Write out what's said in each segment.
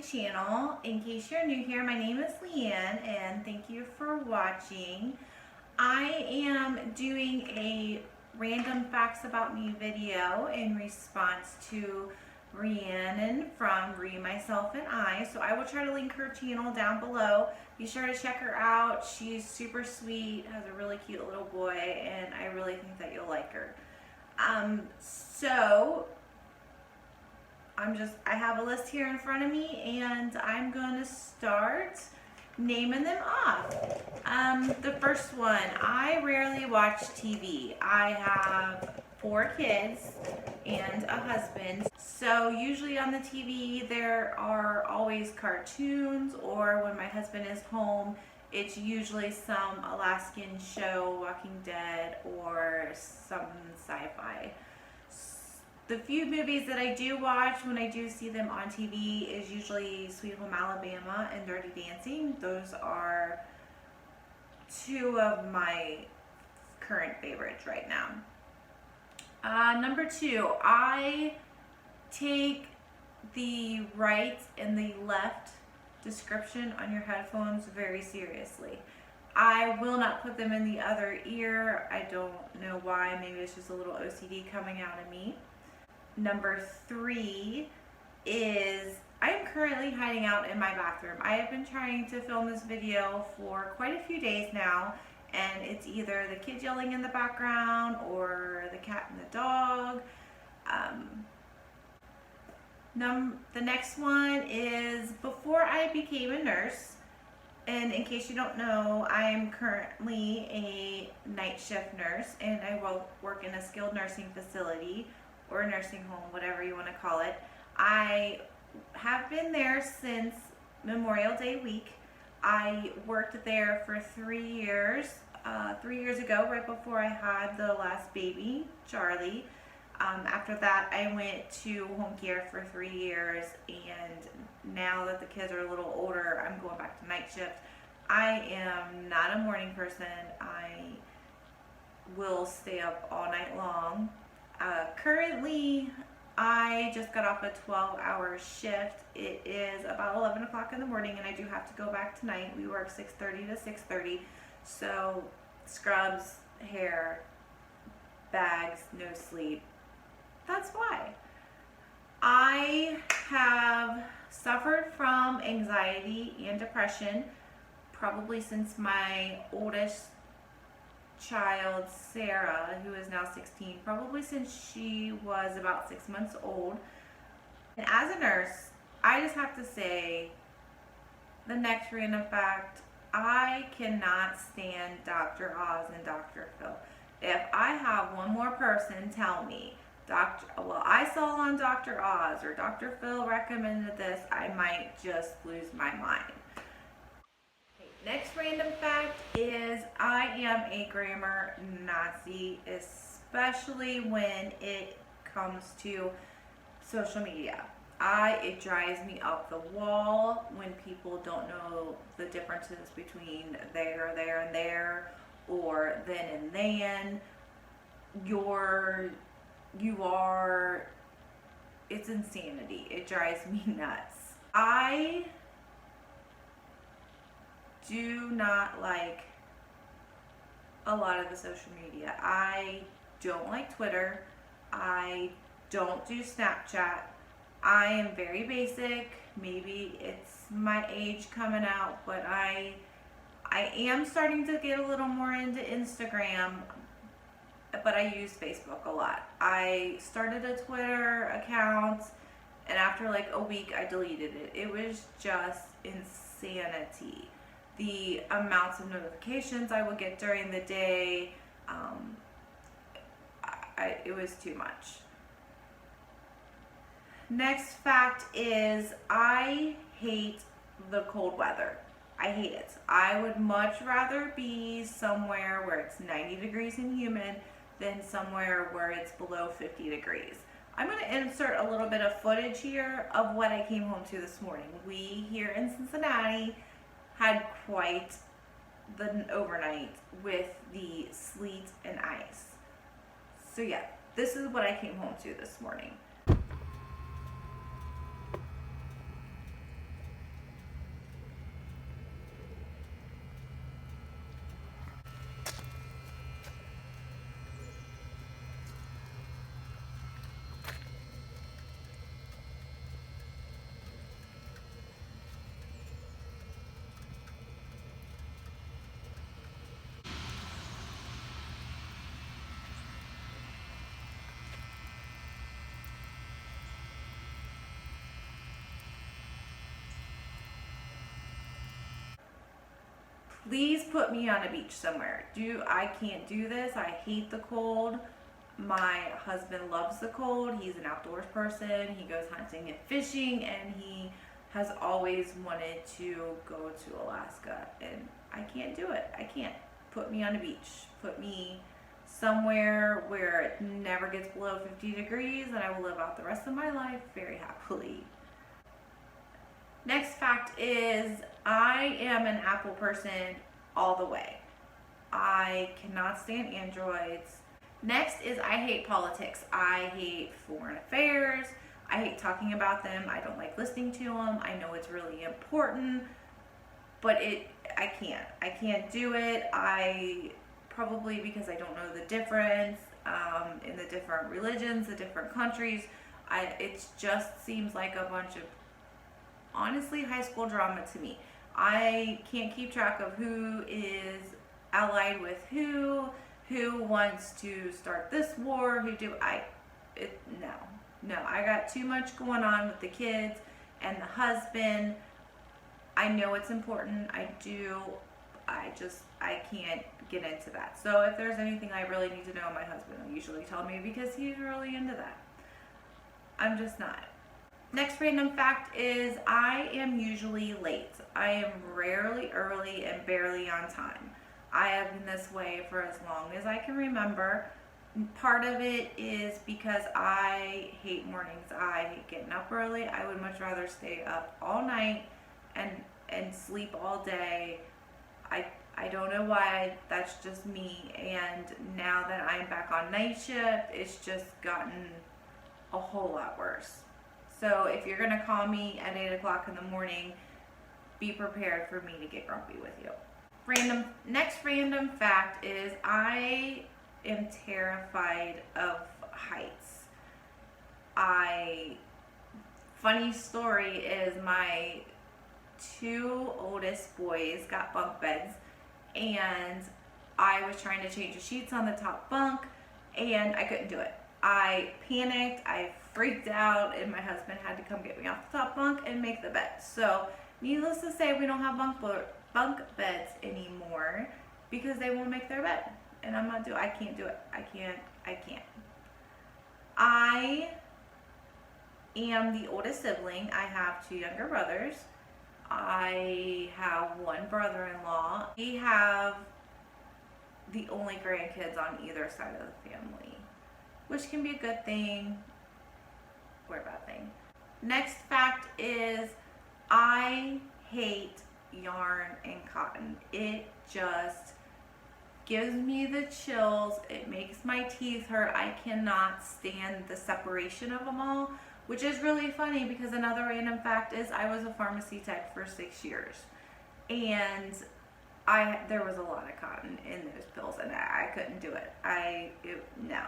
channel. In case you're new here, my name is LeeAnn and thank you for watching. I am doing a random facts about me video in response to Rhiannon from Re, Myself, and I. So I will try to link her channel down below. Be sure to check her out. She's super sweet, has a really cute little boy, and I really think that you'll like her. I have a list here in front of me and I'm going to start naming them off. The first one, I rarely watch TV. I have 4 kids and a husband. So usually on the TV there are always cartoons, or when my husband is home, it's usually some Alaskan show, Walking Dead, or some sci-fi. The few movies that I do watch when I do see them on TV is usually Sweet Home Alabama and Dirty Dancing. Those are 2 of my current favorites right now. Number 2, I take the right and the left description on your headphones very seriously. I will not put them in the other ear. I don't know why. Maybe it's just a little OCD coming out of me. Number 3 is I am currently hiding out in my bathroom. I have been trying to film this video for quite a few days now, and it's either the kids yelling in the background or the cat and the dog. The next one is before I became a nurse, and in case you don't know, I am currently a night shift nurse, and I will work in a skilled nursing facility or a nursing home, whatever you want to call it. I have been there since Memorial Day week. I worked there for 3 years. 3 years ago, right before I had the last baby, Charlie. After that, I went to home care for 3 years, and now that the kids are a little older, I'm going back to night shift. I am not a morning person. I will stay up all night long. Currently, I just got off a 12-hour shift. It is about 11 o'clock in the morning, and I do have to go back tonight. We work 6:30 to 6:30, so scrubs, hair, bags, no sleep. That's why. I have suffered from anxiety and depression probably since my oldest child, Sarah, who is now 16, probably since she was about 6 months old. And as a nurse, I just have to say, the next random fact, I cannot stand Dr. Oz and Dr. Phil. If I have one more person tell me, I saw on Dr. Oz or Dr. Phil recommended this, I might just lose my mind. Next random fact is I am a grammar Nazi, especially when it comes to social media. It drives me up the wall when people don't know the differences between there, and there, or then and then. You are, it's insanity. It drives me nuts. I do not like a lot of the social media. I don't like Twitter. I don't do Snapchat. I am very basic. Maybe it's my age coming out, but I am starting to get a little more into Instagram, but I use Facebook a lot. I started a Twitter account, and after like a week I deleted it. It was just insanity. The amounts of notifications I would get during the day, it was too much. Next fact is I hate the cold weather. I hate it. I would much rather be somewhere where it's 90 degrees and humid than somewhere where it's below 50 degrees. I'm going to insert a little bit of footage here of what I came home to this morning. We here in Cincinnati had quite the overnight with the sleet and ice. So yeah, this is what I came home to this morning. Please put me on a beach somewhere. I can't do this. I hate the cold. My husband loves the cold. He's an outdoors person. He goes hunting and fishing, and he has always wanted to go to Alaska, and I can't do it. I can't. Put me on a beach. Put me somewhere where it never gets below 50 degrees, and I will live out the rest of my life very happily. Next fact is I am an Apple person all the way. I cannot stand Androids. Next is I hate politics. I hate foreign affairs. I hate talking about them. I don't like listening to them. I know it's really important, but I can't do it. Probably because I don't know the difference in the different religions, the different countries. It just seems like a bunch of, honestly, high school drama to me. I can't keep track of who is allied with who wants to start this war, no. I got too much going on with the kids and the husband. I know it's important. I do. I can't get into that. So if there's anything I really need to know, my husband will usually tell me because he's really into that. I'm just not. Next random fact is I am usually late. I am rarely early and barely on time. I have been this way for as long as I can remember. Part of it is because I hate mornings. I hate getting up early. I would much rather stay up all night and sleep all day. I don't know why, that's just me. And now that I'm back on night shift, it's just gotten a whole lot worse. So if you're gonna call me at 8 o'clock in the morning, be prepared for me to get grumpy with you. Next random fact is I am terrified of heights. Funny story is my 2 oldest boys got bunk beds, and I was trying to change the sheets on the top bunk, and I couldn't do it. I panicked, I freaked out, and my husband had to come get me off the top bunk and make the bed. So needless to say, we don't have bunk beds anymore because they won't make their bed, and I can't do it. I can't. I am the oldest sibling. I have 2 younger brothers. I have 1 brother-in-law. We have the only grandkids on either side of the family, which can be a good thing or a bad thing. Next fact is I hate yarn and cotton. It just gives me the chills. It makes my teeth hurt. I cannot stand the separation of them all, which is really funny because another random fact is I was a pharmacy tech for 6 years, and there was a lot of cotton in those pills, and I couldn't do it. No.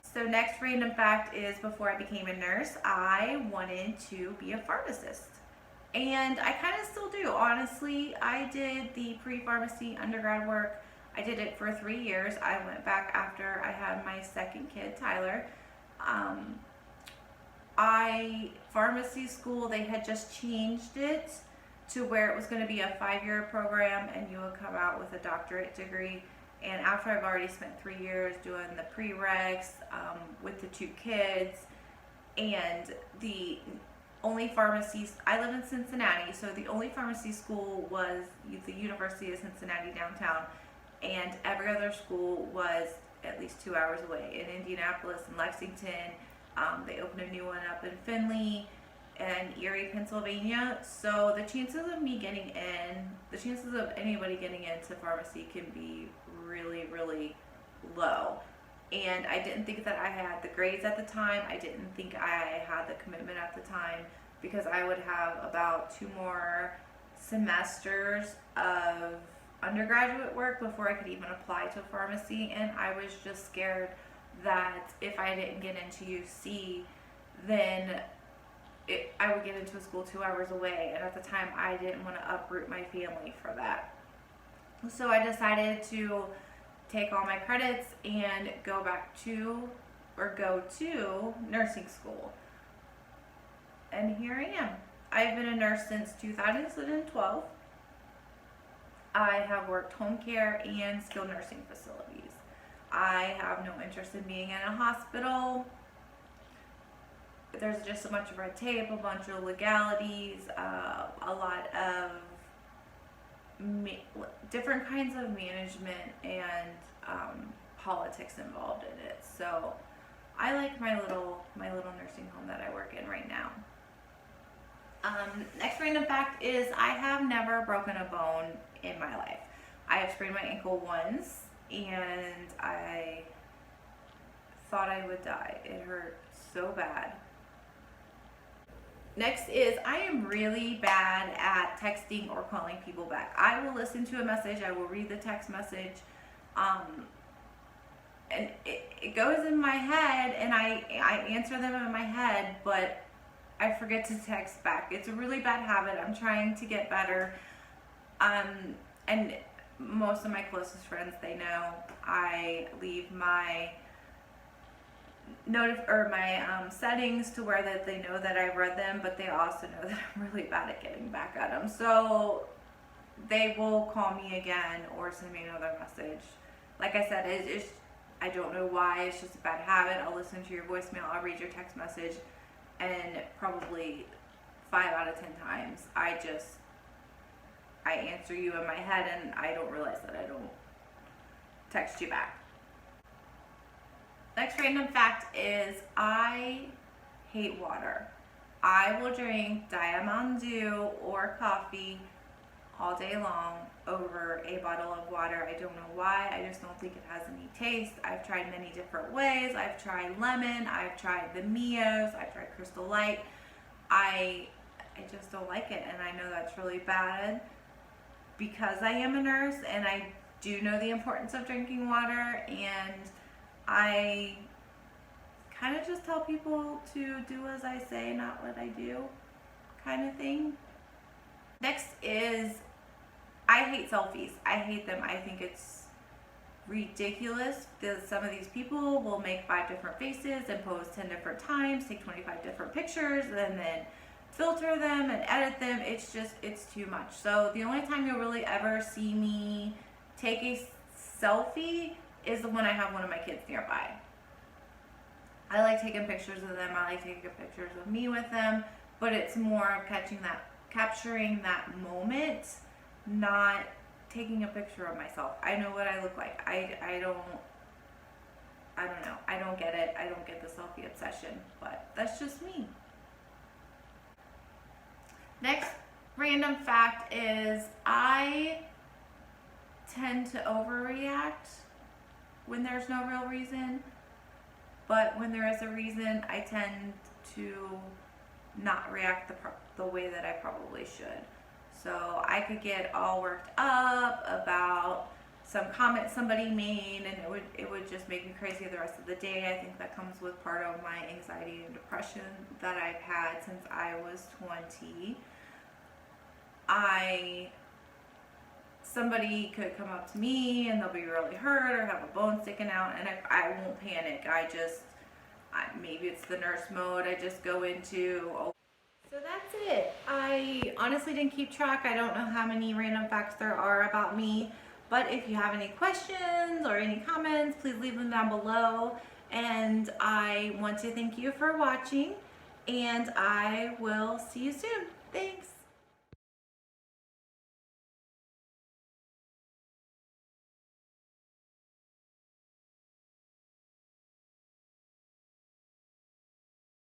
So next random fact is before I became a nurse, I wanted to be a pharmacist. And I kind of still do, honestly. I did the pre-pharmacy undergrad work. I did it for 3 years. I went back after I had my second kid, Tyler. Pharmacy school, they had just changed it to where it was going to be a 5-year program, and you would come out with a doctorate degree. And after I've already spent 3 years doing the prereqs with the 2 kids, and the only pharmacies, I live in Cincinnati, so the only pharmacy school was the University of Cincinnati downtown, and every other school was at least 2 hours away in Indianapolis and Lexington. They opened a new one up in Findlay and Erie, Pennsylvania. So the chances of anybody getting into pharmacy can be really, really low. And I didn't think that I had the grades at the time. I didn't think I had the commitment at the time, because I would have about 2 more semesters of undergraduate work before I could even apply to pharmacy. And I was just scared that if I didn't get into UC, then I would get into a school 2 hours away. And at the time, I didn't want to uproot my family for that. So I decided to take all my credits and go to nursing school. And here I am. I've been a nurse since 2012. I have worked home care and skilled nursing facilities. I have no interest in being in a hospital. There's just a bunch of red tape, a bunch of legalities, a lot of different kinds of management and politics involved in it. So I like my little nursing home that I work in right now. Next random fact is I have never broken a bone in my life. I have sprained my ankle once and I thought I would die. It hurt so bad. Next is I am really bad at texting or calling people back. I will listen to a message, I will read the text message, and it goes in my head and I answer them in my head, but I forget to text back. It's a really bad habit. I'm trying to get better. And most of my closest friends, they know I leave my settings to where that they know that I read them, but they also know that I'm really bad at getting back at them. So they will call me again or send me another message. Like I said, I don't know why. It's just a bad habit. I'll listen to your voicemail. I'll read your text message. And probably 5 out of 10 times, I answer you in my head and I don't realize that I don't text you back. Next random fact is I hate water. I will drink Diamond Dew or coffee all day long over a bottle of water. I don't know why. I just don't think it has any taste. I've tried many different ways. I've tried lemon. I've tried the Mios. I've tried Crystal Light. I just don't like it, and I know that's really bad because I am a nurse and I do know the importance of drinking water, and I kind of just tell people to do as I say, not what I do, kind of thing. Next is I hate selfies. I hate them. I think it's ridiculous that some of these people will make 5 different faces and pose 10 different times, take 25 different pictures, and then filter them and edit them. It's too much. So the only time you'll really ever see me take a selfie is when I have one of my kids nearby. I like taking pictures of them. I like taking pictures of me with them, but it's more of capturing that moment, not taking a picture of myself. I know what I look like. I don't know. I don't get it. I don't get the selfie obsession, but that's just me. Next random fact is I tend to overreact when there's no real reason, but when there is a reason, I tend to not react the way that I probably should. So I could get all worked up about some comment somebody made, and it would just make me crazy the rest of the day. I think that comes with part of my anxiety and depression that I've had since I was 20. Somebody could come up to me and they'll be really hurt or have a bone sticking out, and I won't panic. Maybe it's the nurse mode I just go into. So that's it. I honestly didn't keep track. I don't know how many random facts there are about me, but if you have any questions or any comments, please leave them down below. And I want to thank you for watching, and I will see you soon. Thanks.